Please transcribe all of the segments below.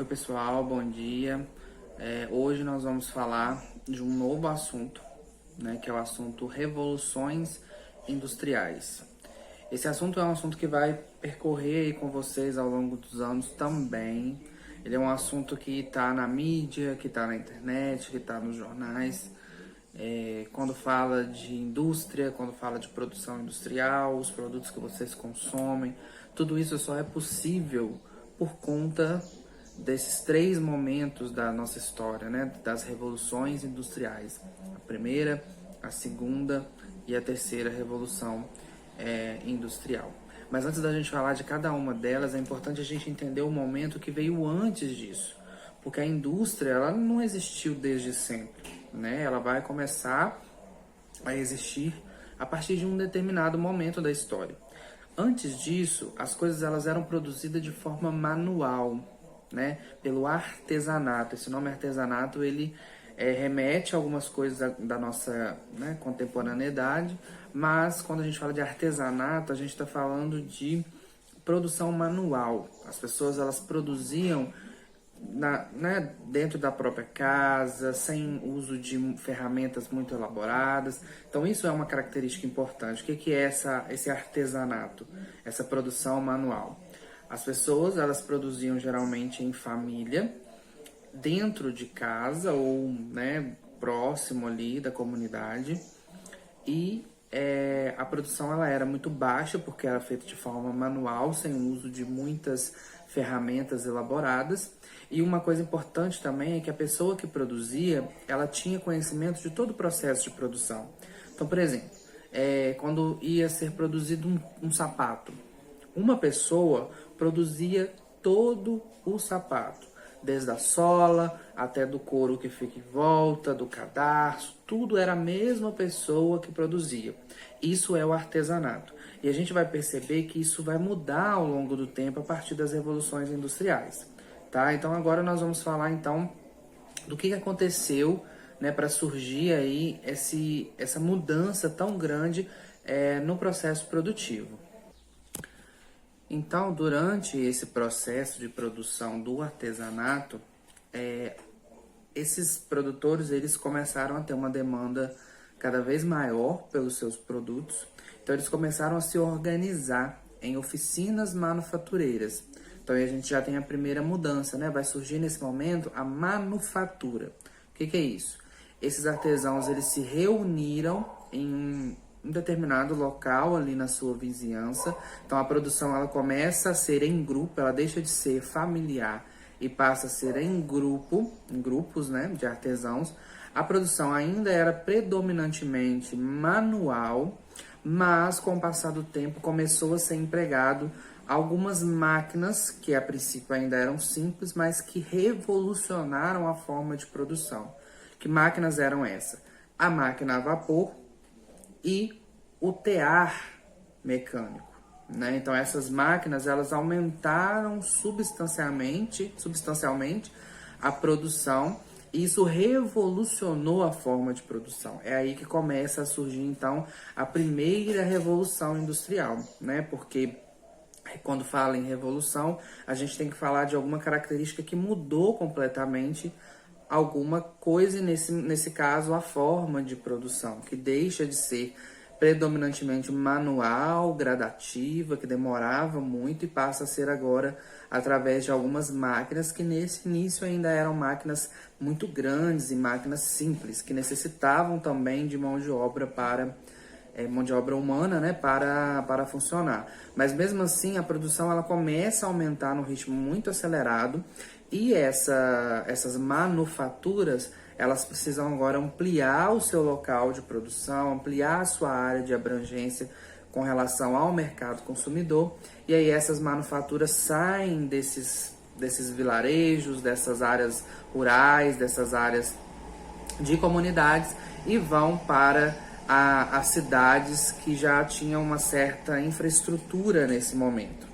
Oi pessoal, bom dia. Hoje nós vamos falar de um novo assunto, né, que é o assunto revoluções industriais. Esse assunto é um assunto que vai percorrer aí com vocês ao longo dos anos também. Ele é um assunto que está na mídia, que está na internet, que está nos jornais. Quando fala de indústria, quando fala de produção industrial, os produtos que vocês consomem, tudo isso só é possível por conta desses três momentos da nossa história, né? Das revoluções industriais. A primeira, a segunda e a terceira revolução industrial. Mas antes da gente falar de cada uma delas, é importante a gente entender o momento que veio antes disso. Porque a indústria, ela não existiu desde sempre, né? Ela vai começar a existir a partir de um determinado momento da história. Antes disso, as coisas elas eram produzidas de forma manual, né? Pelo artesanato. Esse nome artesanato, ele remete a algumas coisas da nossa, né, contemporaneidade, mas quando a gente fala de artesanato, a gente está falando de produção manual. As pessoas elas produziam né, dentro da própria casa, sem uso de ferramentas muito elaboradas. Então isso é uma característica importante. O que é esse artesanato? Essa produção manual. As pessoas elas produziam geralmente em família, dentro de casa ou, né, próximo ali da comunidade, e a produção ela era muito baixa porque era feita de forma manual, sem uso de muitas ferramentas elaboradas. E uma coisa importante também é que a pessoa que produzia, ela tinha conhecimento de todo o processo de produção. Então, por exemplo, quando ia ser produzido um sapato, uma pessoa produzia todo o sapato, desde a sola até do couro que fica em volta, do cadarço, tudo era a mesma pessoa que produzia. Isso é o artesanato. E a gente vai perceber que isso vai mudar ao longo do tempo a partir das revoluções industriais, tá? Então agora nós vamos falar então do que aconteceu, né, para surgir aí essa mudança tão grande no processo produtivo. Então, durante esse processo de produção do artesanato, esses produtores eles começaram a ter uma demanda cada vez maior pelos seus produtos. Então, eles começaram a se organizar em oficinas manufatureiras. Então, aí a gente já tem a primeira mudança, né? Vai surgir nesse momento a manufatura. O que é isso? Esses artesãos eles se reuniram em um determinado local ali na sua vizinhança. Então a produção ela começa a ser em grupo, ela deixa de ser familiar e passa a ser em grupos, né, de artesãos. A produção ainda era predominantemente manual, mas com o passar do tempo começou a ser empregado algumas máquinas que a princípio ainda eram simples, mas que revolucionaram a forma de produção. Que máquinas eram essas? A máquina a vapor e o tear mecânico, né? Então essas máquinas elas aumentaram substancialmente a produção e isso revolucionou a forma de produção. É aí que começa a surgir então a primeira revolução industrial, né? Porque quando fala em revolução, a gente tem que falar de alguma característica que mudou completamente alguma coisa, e nesse caso a forma de produção, que deixa de ser predominantemente manual, gradativa, que demorava muito e passa a ser agora através de algumas máquinas que nesse início ainda eram máquinas muito grandes e máquinas simples, que necessitavam também de mão de obra mão de obra humana, né, para funcionar. Mas mesmo assim a produção ela começa a aumentar num ritmo muito acelerado. E essas manufaturas, elas precisam agora ampliar o seu local de produção, ampliar a sua área de abrangência com relação ao mercado consumidor. E aí essas manufaturas saem desses vilarejos, dessas áreas rurais, dessas áreas de comunidades e vão para as cidades que já tinham uma certa infraestrutura nesse momento.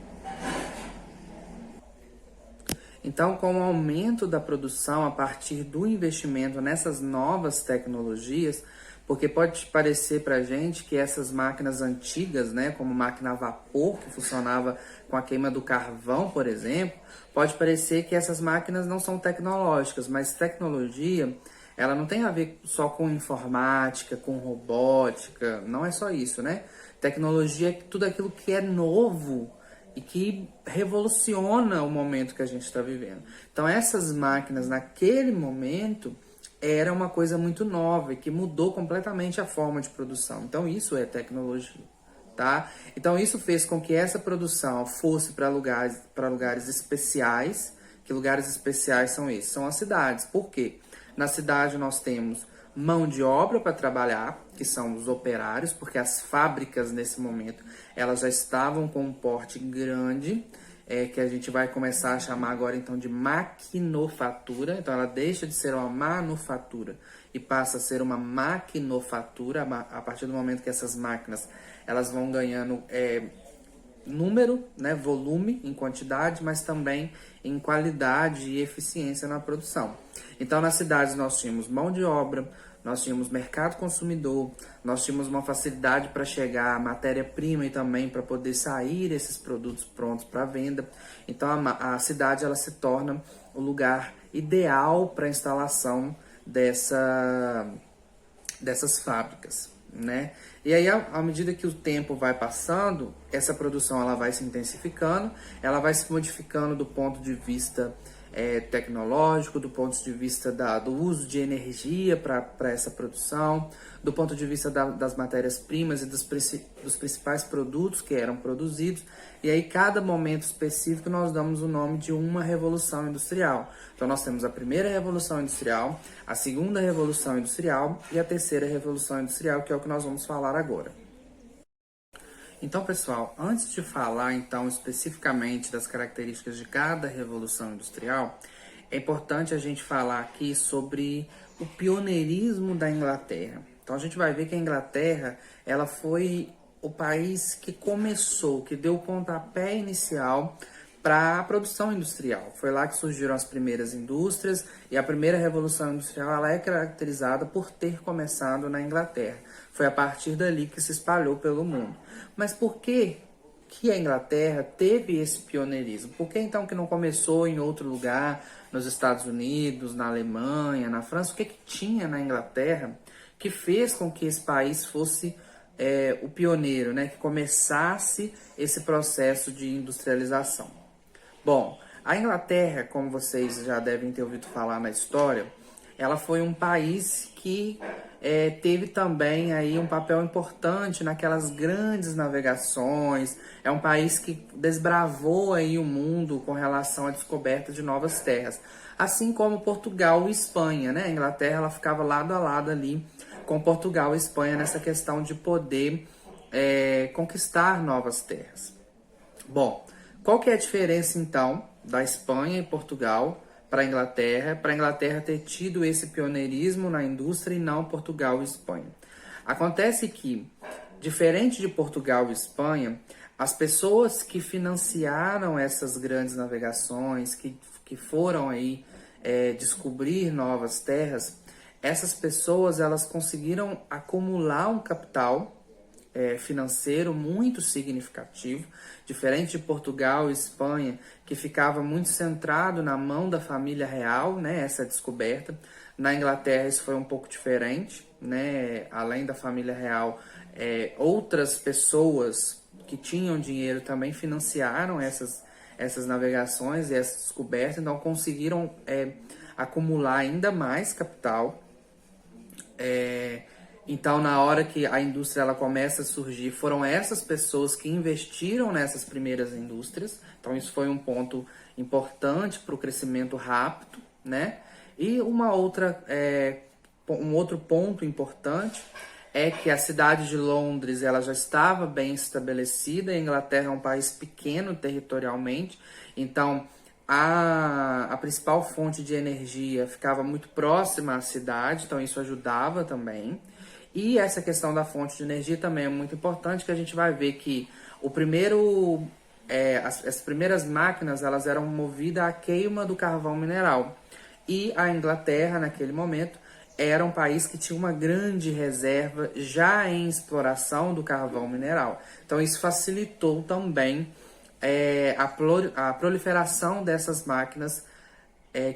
Então, com o aumento da produção a partir do investimento nessas novas tecnologias, Porque pode parecer para a gente que essas máquinas antigas, né, como máquina a vapor, que funcionava com a queima do carvão, por exemplo, pode parecer que essas máquinas não são tecnológicas, mas tecnologia, ela não tem a ver só com informática, com robótica, não é só isso, né? Tecnologia é tudo aquilo que é novo e que revoluciona o momento que a gente está vivendo. Então, essas máquinas, naquele momento, era uma coisa muito nova e que mudou completamente a forma de produção. Então, isso é tecnologia, tá? Então, isso fez com que essa produção fosse para lugares especiais. Que lugares especiais são esses? São as cidades. Por quê? Na cidade nós temos mão de obra para trabalhar, que são os operários, porque as fábricas nesse momento elas já estavam com um porte grande, que a gente vai começar a chamar agora então de maquinofatura. Então ela deixa de ser uma manufatura e passa a ser uma maquinofatura a partir do momento que essas máquinas elas vão ganhando número, né, volume em quantidade, mas também em qualidade e eficiência na produção. Então, nas cidades nós tínhamos mão de obra, nós tínhamos mercado consumidor, nós tínhamos uma facilidade para chegar à matéria-prima e também para poder sair esses produtos prontos para venda. Então, a cidade ela se torna o lugar ideal para a instalação dessas fábricas, né? E aí, à medida que o tempo vai passando, essa produção ela vai se intensificando, ela vai se modificando do ponto de vista tecnológico, do ponto de vista do uso de energia para essa produção, do ponto de vista das matérias-primas e dos principais produtos que eram produzidos. E aí, cada momento específico, nós damos o nome de uma revolução industrial. Então, nós temos a primeira revolução industrial, a segunda revolução industrial e a terceira revolução industrial, que é o que nós vamos falar agora. Então, pessoal, antes de falar então especificamente das características de cada revolução industrial, é importante a gente falar aqui sobre o pioneirismo da Inglaterra. Então, a gente vai ver que a Inglaterra, ela foi o país que começou, que deu o pontapé inicial para a produção industrial. Foi lá que surgiram as primeiras indústrias e a primeira revolução industrial ela é caracterizada por ter começado na Inglaterra. Foi a partir dali que se espalhou pelo mundo. Mas por que a Inglaterra teve esse pioneirismo? Por que então que não começou em outro lugar, nos Estados Unidos, na Alemanha, na França? O que tinha na Inglaterra que fez com que esse país fosse o pioneiro, né? Que começasse esse processo de industrialização? Bom, a Inglaterra, como vocês já devem ter ouvido falar na história, ela foi um país que teve também aí um papel importante naquelas grandes navegações. É um país que desbravou aí o mundo com relação à descoberta de novas terras. Assim como Portugal e Espanha, né? A Inglaterra ela ficava lado a lado ali com Portugal e Espanha nessa questão de poder conquistar novas terras. Bom, qual que é a diferença então da Espanha e Portugal para a Inglaterra ter tido esse pioneirismo na indústria e não Portugal e Espanha? Acontece que, diferente de Portugal e Espanha, as pessoas que financiaram essas grandes navegações, que foram aí descobrir novas terras, essas pessoas elas conseguiram acumular um capital financeiro muito significativo, diferente de Portugal e Espanha, que ficava muito centrado na mão da família real, né, essa descoberta. Na Inglaterra isso foi um pouco diferente, né, além da família real, outras pessoas que tinham dinheiro também financiaram essas navegações e essa descoberta, então conseguiram acumular ainda mais capital. Então, na hora que a indústria ela começa a surgir, foram essas pessoas que investiram nessas primeiras indústrias. Então, isso foi um ponto importante para o crescimento rápido, né? E um outro ponto importante é que a cidade de Londres ela já estava bem estabelecida. A Inglaterra é um país pequeno territorialmente, então a principal fonte de energia ficava muito próxima à cidade, então isso ajudava também. E essa questão da fonte de energia também é muito importante, que a gente vai ver que as primeiras máquinas elas eram movidas à queima do carvão mineral. E a Inglaterra, naquele momento, era um país que tinha uma grande reserva já em exploração do carvão mineral. Então isso facilitou também a proliferação dessas máquinas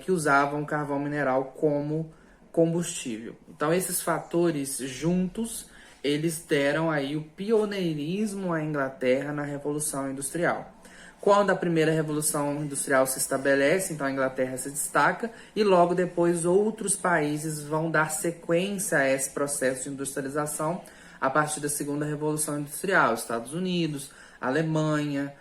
que usavam carvão mineral como combustível. Então esses fatores juntos, eles deram aí o pioneirismo à Inglaterra na Revolução Industrial. Quando a primeira Revolução Industrial se estabelece, então a Inglaterra se destaca e logo depois outros países vão dar sequência a esse processo de industrialização a partir da segunda Revolução Industrial. Estados Unidos, Alemanha,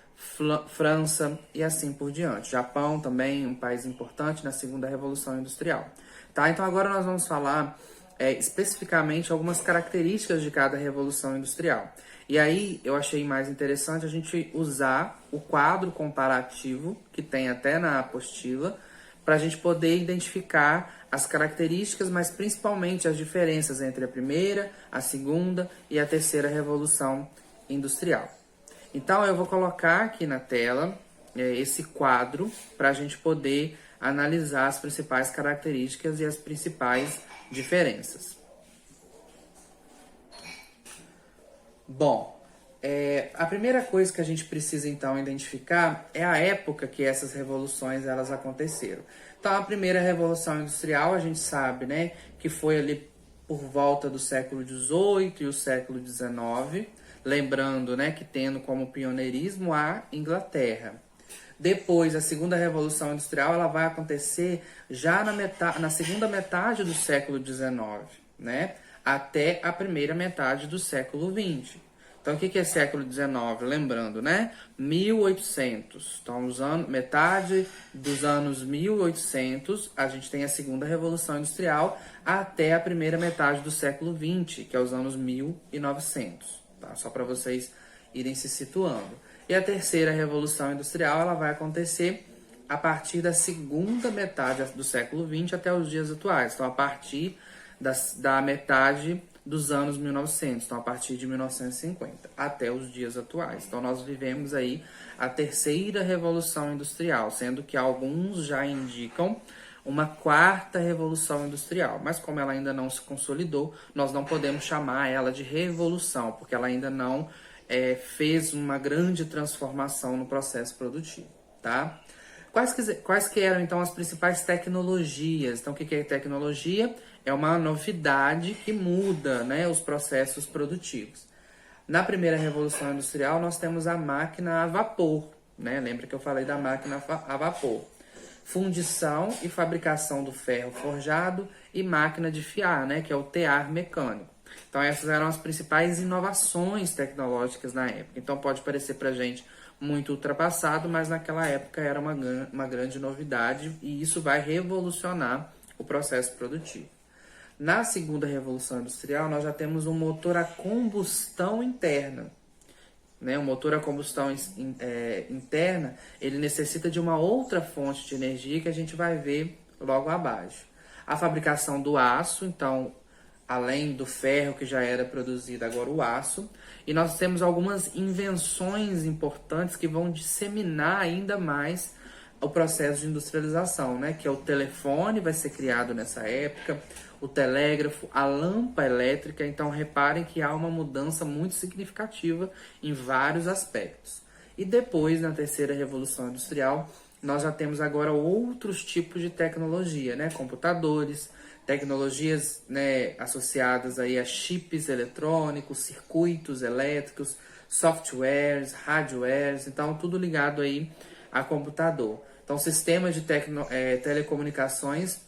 França e assim por diante. Japão também, um país importante na segunda Revolução Industrial. Tá? Então agora nós vamos falar especificamente algumas características de cada Revolução Industrial. E aí eu achei mais interessante a gente usar o quadro comparativo, que tem até na apostila, para a gente poder identificar as características, mas principalmente as diferenças entre a primeira, a segunda e a terceira Revolução Industrial. Então eu vou colocar aqui na tela esse quadro para a gente poder analisar as principais características e as principais diferenças. Bom, a primeira coisa que a gente precisa então identificar é a época que essas revoluções elas aconteceram. Então a primeira revolução industrial a gente sabe, né, que foi ali por volta do século XVIII e o século XIX, lembrando, né, que tendo como pioneirismo a Inglaterra. Depois, a segunda revolução industrial ela vai acontecer já na segunda metade do século XIX, né? Até a primeira metade do século XX. Então, o que é século XIX? Lembrando, né? 1800. Então, metade dos anos 1800, a gente tem a segunda revolução industrial até a primeira metade do século XX, que é os anos 1900. Tá? Só para vocês irem se situando. E a terceira revolução industrial ela vai acontecer a partir da segunda metade do século XX até os dias atuais. Então, a partir da metade dos anos 1900, então a partir de 1950 até os dias atuais. Então, nós vivemos aí a terceira revolução industrial, sendo que alguns já indicam uma quarta revolução industrial. Mas como ela ainda não se consolidou, nós não podemos chamar ela de revolução, porque ela ainda não fez uma grande transformação no processo produtivo, tá? Quais que eram, então, as principais tecnologias? Então, o que é tecnologia? É uma novidade que muda, né, os processos produtivos. Na primeira Revolução Industrial, nós temos a máquina a vapor, né? Lembra que eu falei da máquina a vapor. Fundição e fabricação do ferro forjado e máquina de fiar, né, que é o tear mecânico. Então, essas eram as principais inovações tecnológicas na época. Então, pode parecer para a gente muito ultrapassado, mas naquela época era uma grande novidade e isso vai revolucionar o processo produtivo. Na segunda Revolução Industrial, nós já temos um motor a combustão interna. Né? O motor a combustão interna, ele necessita de uma outra fonte de energia que a gente vai ver logo abaixo. A fabricação do aço, então, além do ferro que já era produzido, agora o aço. E nós temos algumas invenções importantes que vão disseminar ainda mais o processo de industrialização, né? Que é o telefone, vai ser criado nessa época, o telégrafo, a lâmpada elétrica. Então, reparem que há uma mudança muito significativa em vários aspectos. E depois, na terceira Revolução Industrial, nós já temos agora outros tipos de tecnologia, né? Computadores, tecnologias, né, associadas aí a chips eletrônicos, circuitos elétricos, softwares, hardwares, então tudo ligado aí a computador. Então, sistemas de telecomunicações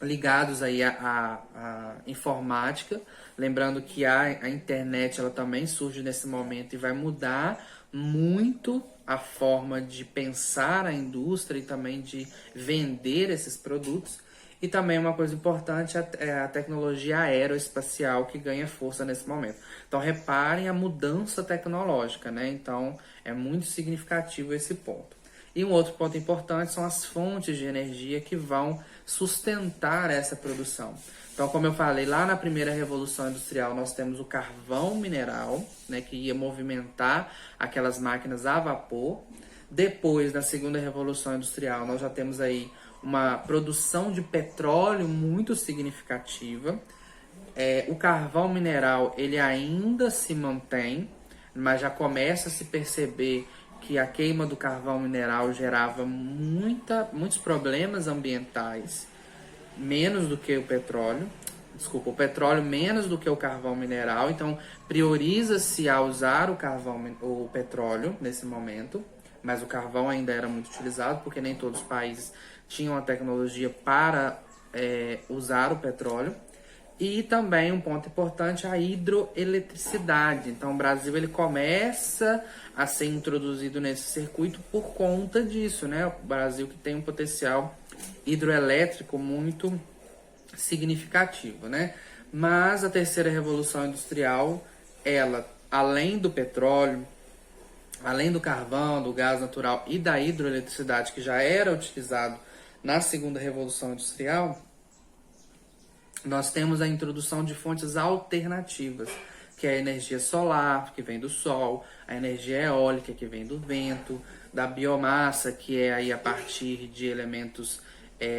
ligados aí à informática, lembrando que a internet ela também surge nesse momento e vai mudar muito a forma de pensar a indústria e também de vender esses produtos. E também uma coisa importante é a tecnologia aeroespacial que ganha força nesse momento. Então, reparem a mudança tecnológica, né? Então, é muito significativo esse ponto. E um outro ponto importante são as fontes de energia que vão sustentar essa produção. Então, como eu falei, lá na primeira Revolução Industrial, nós temos o carvão mineral, né, que ia movimentar aquelas máquinas a vapor. Depois, na segunda Revolução Industrial, nós já temos aí uma produção de petróleo muito significativa. O carvão mineral ele ainda se mantém, mas já começa a se perceber que a queima do carvão mineral gerava muitos problemas ambientais, menos do que o petróleo. Desculpa, o petróleo menos do que o carvão mineral. Então, prioriza-se a usar o petróleo nesse momento, mas o carvão ainda era muito utilizado, porque nem todos os países tinham a tecnologia para usar o petróleo. E também um ponto importante, a hidroeletricidade. Então o Brasil ele começa a ser introduzido nesse circuito por conta disso, né? O Brasil que tem um potencial hidroelétrico muito significativo, né? Mas a terceira revolução industrial, ela, além do petróleo, além do carvão, do gás natural e da hidroeletricidade que já era utilizado na segunda revolução industrial, nós temos a introdução de fontes alternativas, que é a energia solar, que vem do sol, a energia eólica, que vem do vento, da biomassa, que é aí a partir de elementos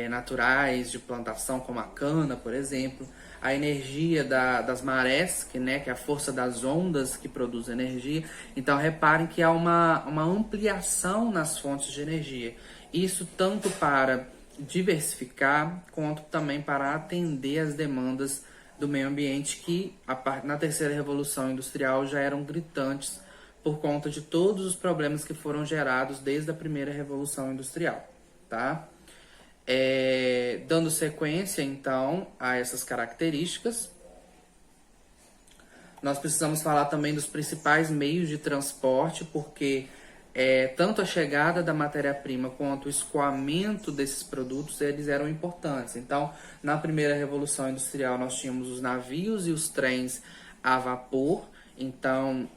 naturais de plantação, como a cana, por exemplo, a energia das marés, que é a força das ondas que produz energia. Então, reparem que há uma ampliação nas fontes de energia. Isso tanto para diversificar, quanto também para atender as demandas do meio ambiente que na terceira revolução industrial já eram gritantes por conta de todos os problemas que foram gerados desde a primeira revolução industrial, tá? Dando sequência então a essas características, nós precisamos falar também dos principais meios de transporte, porque tanto a chegada da matéria-prima quanto o escoamento desses produtos, eles eram importantes. Então, na primeira revolução industrial, nós tínhamos os navios e os trens a vapor. Então,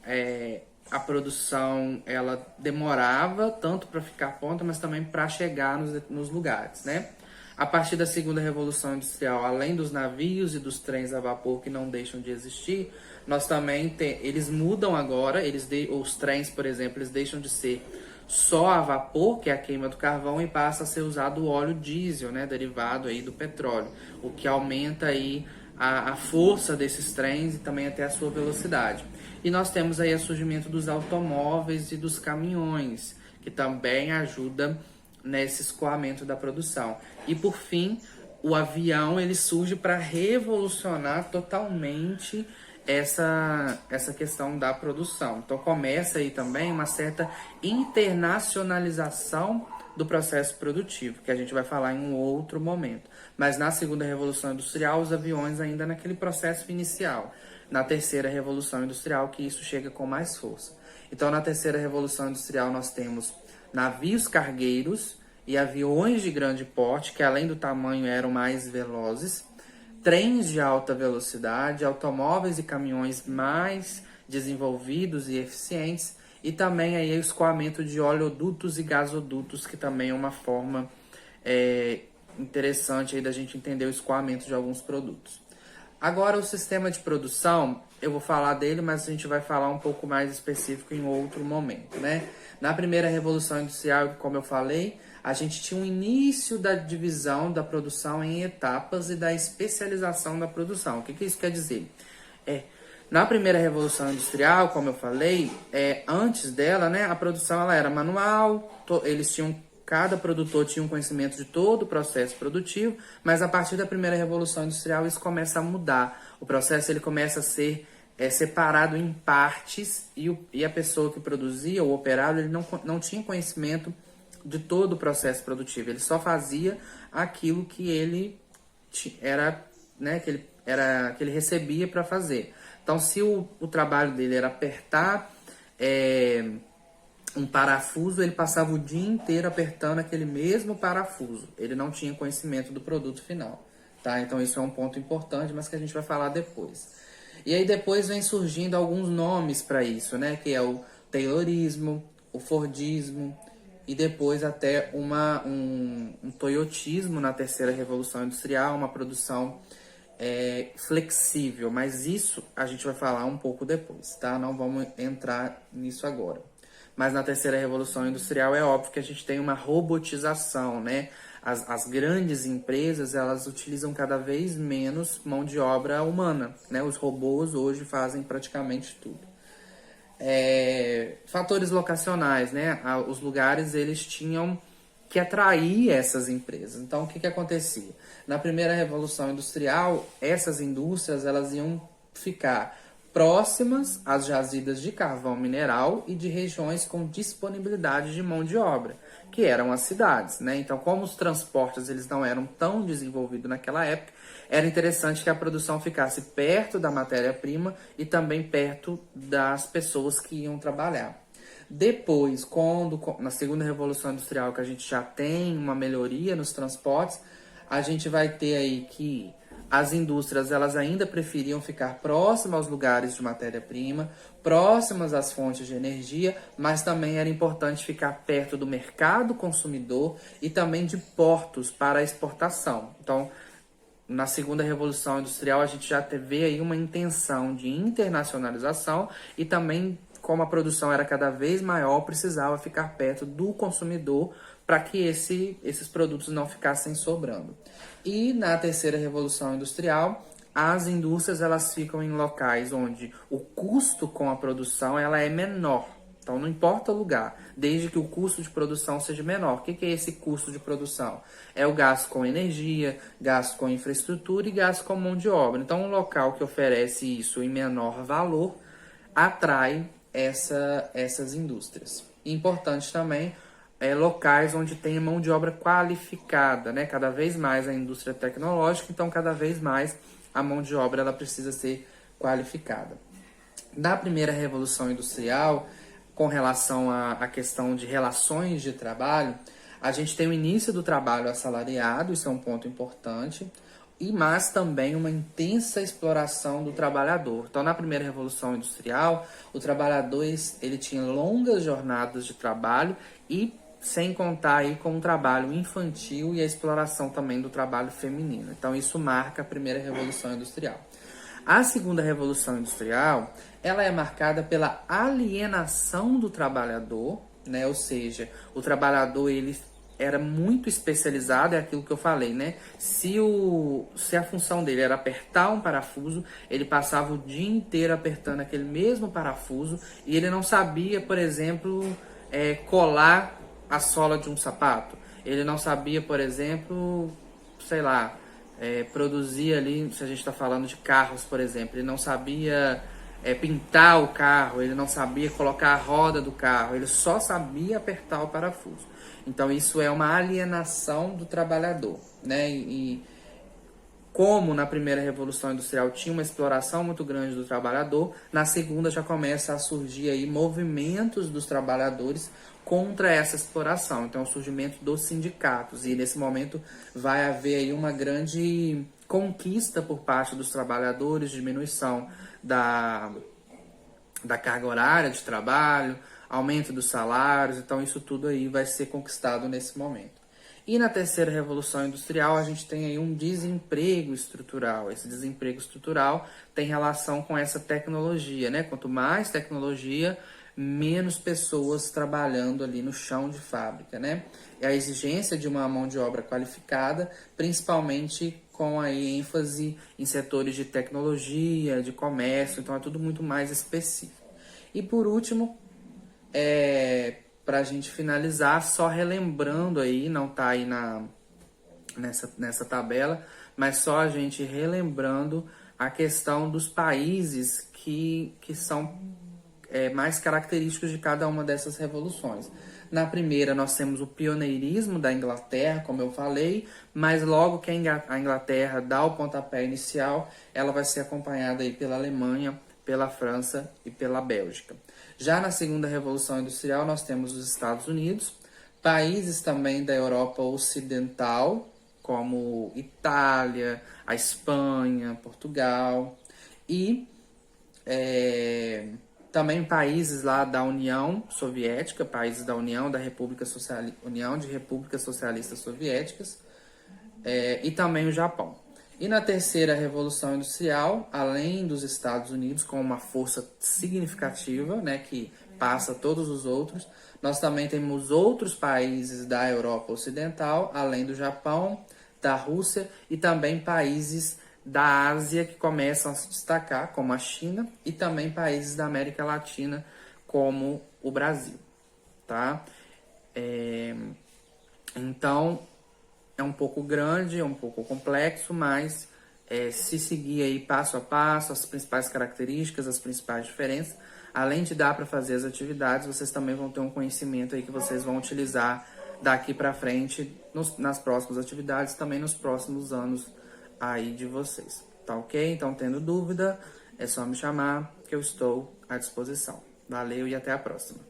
a produção ela demorava tanto para ficar pronta, mas também para chegar nos lugares, né? A partir da segunda revolução industrial, além dos navios e dos trens a vapor que não deixam de existir, nós também eles mudam agora, os trens, por exemplo, eles deixam de ser só a vapor, que é a queima do carvão, e passa a ser usado o óleo diesel, né, derivado aí do petróleo, o que aumenta aí a força desses trens e também até a sua velocidade. E nós temos aí o surgimento dos automóveis e dos caminhões, que também ajuda nesse escoamento da produção. E por fim, o avião ele surge para revolucionar totalmente essa questão da produção. Então começa aí também uma certa internacionalização do processo produtivo, que a gente vai falar em um outro momento. Mas na segunda revolução industrial, os aviões ainda naquele processo inicial. Na terceira revolução industrial, que isso chega com mais força. Então na terceira revolução industrial nós temos navios cargueiros e aviões de grande porte, que além do tamanho eram mais velozes, trens de alta velocidade, automóveis e caminhões mais desenvolvidos e eficientes, e também aí o escoamento de oleodutos e gasodutos, que também é uma forma interessante aí da gente entender o escoamento de alguns produtos. Agora o sistema de produção, eu vou falar dele, mas a gente vai falar um pouco mais específico em outro momento, né? Na primeira revolução industrial, como eu falei, a gente tinha um início da divisão da produção em etapas e da especialização da produção. O que isso quer dizer? Na primeira revolução industrial, como eu falei, antes dela, né, a produção ela era manual, cada produtor tinha um conhecimento de todo o processo produtivo, mas a partir da primeira revolução industrial isso começa a mudar. O processo ele começa a ser separado em partes e a pessoa que produzia, o operário, ele não tinha conhecimento de todo o processo produtivo. Ele só fazia aquilo que ele era, né, que ele recebia para fazer. Então, se o trabalho dele era apertar um parafuso, ele passava o dia inteiro apertando aquele mesmo parafuso. Ele não tinha conhecimento do produto final, tá? Então, isso é um ponto importante, mas que a gente vai falar depois. E aí depois vem surgindo alguns nomes para isso, né? Que é o Taylorismo, o Fordismo e depois até um Toyotismo na terceira revolução industrial, uma produção flexível. Mas isso a gente vai falar um pouco depois, tá? Não vamos entrar nisso agora. Mas na terceira revolução industrial é óbvio que a gente tem uma robotização, né? as grandes empresas, elas utilizam cada vez menos mão de obra humana, né? Os robôs hoje fazem praticamente tudo. Fatores locacionais, né? Os lugares, eles tinham que atrair essas empresas. Então, o que acontecia? Na primeira revolução industrial, essas indústrias, elas iam ficar próximas às jazidas de carvão mineral e de regiões com disponibilidade de mão de obra, que eram as cidades, né? Então, como os transportes eles não eram tão desenvolvidos naquela época, era interessante que a produção ficasse perto da matéria-prima e também perto das pessoas que iam trabalhar. Depois, na segunda revolução industrial, que a gente já tem uma melhoria nos transportes, a gente vai ter aí que as indústrias, elas ainda preferiam ficar próximas aos lugares de matéria-prima, próximas às fontes de energia, mas também era importante ficar perto do mercado consumidor e também de portos para a exportação. Então, na segunda revolução industrial, a gente já vê aí uma intenção de internacionalização e também, como a produção era cada vez maior, precisava ficar perto do consumidor para que esses produtos não ficassem sobrando. E na terceira revolução industrial, as indústrias elas ficam em locais onde o custo com a produção ela é menor. Então, não importa o lugar, desde que o custo de produção seja menor. O que é esse custo de produção? É o gasto com energia, gasto com infraestrutura e gasto com mão de obra. Então, um local que oferece isso em menor valor atrai essas indústrias. E importante também locais onde tem mão de obra qualificada, né? Cada vez mais a indústria tecnológica, então cada vez mais a mão de obra ela precisa ser qualificada. Na primeira revolução industrial, com relação à questão de relações de trabalho, a gente tem o início do trabalho assalariado, isso é um ponto importante, mas também uma intensa exploração do trabalhador. Então, na primeira revolução industrial, o trabalhador ele tinha longas jornadas de trabalho e sem contar aí com o trabalho infantil e a exploração também do trabalho feminino. Então, isso marca a primeira revolução industrial. A segunda revolução industrial, ela é marcada pela alienação do trabalhador, né? Ou seja, o trabalhador ele era muito especializado, é aquilo que eu falei, né? Se a função dele era apertar um parafuso, ele passava o dia inteiro apertando aquele mesmo parafuso e ele não sabia, por exemplo, colar a sola de um sapato. Ele não sabia, por exemplo, sei lá, produzir ali, se a gente está falando de carros, por exemplo, ele não sabia pintar o carro, ele não sabia colocar a roda do carro, ele só sabia apertar o parafuso. Então isso é uma alienação do trabalhador, né? E como na primeira revolução industrial tinha uma exploração muito grande do trabalhador, na segunda já começa a surgir aí movimentos dos trabalhadores contra essa exploração. Então, o surgimento dos sindicatos. E nesse momento vai haver aí uma grande conquista por parte dos trabalhadores, diminuição da carga horária de trabalho, aumento dos salários. Então, isso tudo aí vai ser conquistado nesse momento. E na terceira revolução industrial, a gente tem aí um desemprego estrutural. Esse desemprego estrutural tem relação com essa tecnologia, né? Quanto mais tecnologia, menos pessoas trabalhando ali no chão de fábrica, né? E a exigência de uma mão de obra qualificada, principalmente com aí ênfase em setores de tecnologia, de comércio, então é tudo muito mais específico. E por último, para a gente finalizar, só relembrando aí, não está aí nessa tabela, mas só a gente relembrando a questão dos países que são mais característicos de cada uma dessas revoluções. Na primeira, nós temos o pioneirismo da Inglaterra, como eu falei, mas logo que a Inglaterra dá o pontapé inicial, ela vai ser acompanhada aí pela Alemanha, pela França e pela Bélgica. Já na segunda revolução industrial, nós temos os Estados Unidos, países também da Europa Ocidental, como Itália, a Espanha, Portugal, e também países lá da União Soviética, países da União de Repúblicas Socialistas Soviéticas, e também o Japão. E na terceira revolução industrial, além dos Estados Unidos com uma força significativa, né, que passa todos os outros. Nós também temos outros países da Europa Ocidental, além do Japão, da Rússia e também países da Ásia que começam a se destacar, como a China, e também países da América Latina, como o Brasil, tá? Então, é um pouco grande, é um pouco complexo, mas se seguir aí passo a passo, as principais características, as principais diferenças, além de dar para fazer as atividades, vocês também vão ter um conhecimento aí que vocês vão utilizar daqui para frente nas próximas atividades, também nos próximos anos aí de vocês, tá ok? Então, tendo dúvida, é só me chamar que eu estou à disposição. Valeu e até a próxima.